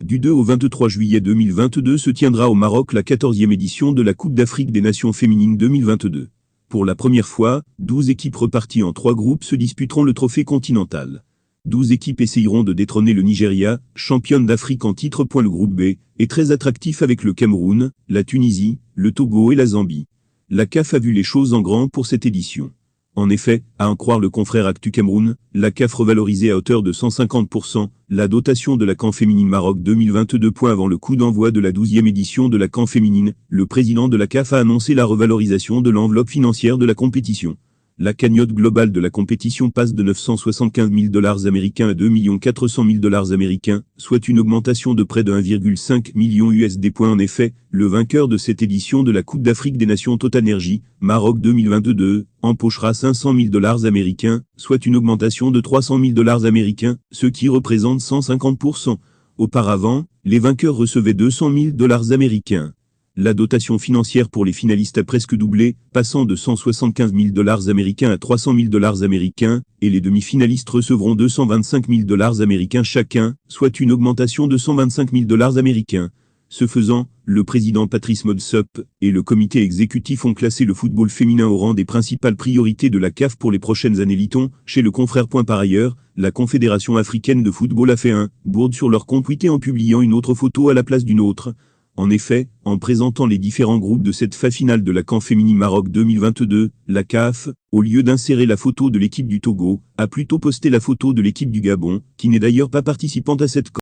Du 2 au 23 juillet 2022 se tiendra au Maroc la 14e édition de la Coupe d'Afrique des Nations féminines 2022. Pour la première fois, 12 équipes reparties en 3 groupes se disputeront le trophée continental. 12 équipes essayeront de détrôner le Nigeria, championne d'Afrique en titre. Le groupe B est très attractif avec le Cameroun, la Tunisie, le Togo et la Zambie. La CAF a vu les choses en grand pour cette édition. En effet, à en croire le confrère Actu Cameroun, la CAF revalorisait à hauteur de 150% la dotation de la CAN féminine Maroc 2022. Avant le coup d'envoi de la 12e édition de la CAN féminine, le président de la CAF a annoncé la revalorisation de l'enveloppe financière de la compétition. La cagnotte globale de la compétition passe de 975 000 $ américains à 2 400 000 $ américains, soit une augmentation de près de 1,5 million USD. En effet, le vainqueur de cette édition de la Coupe d'Afrique des Nations TotalEnergies, Maroc 2022, empochera 500 000 $ américains, soit une augmentation de 300 000 $ américains, ce qui représente 150%. Auparavant, les vainqueurs recevaient 200 000 $ américains. La dotation financière pour les finalistes a presque doublé, passant de 175 000 $ américains à 300 000 $ américains, et les demi-finalistes recevront 225 000 $ américains chacun, soit une augmentation de 125 000 $ américains. Ce faisant, le président Patrice Motsepe et le comité exécutif ont classé le football féminin au rang des principales priorités de la CAF pour les prochaines années, lit-on, chez le confrère. Par ailleurs, la Confédération africaine de football a fait un bourde sur leur compte Twitter en publiant une autre photo à la place d'une autre. En effet, en présentant les différents groupes de cette phase finale de la CAN féminine Maroc 2022, la CAF, au lieu d'insérer la photo de l'équipe du Togo, a plutôt posté la photo de l'équipe du Gabon, qui n'est d'ailleurs pas participante à cette CAN.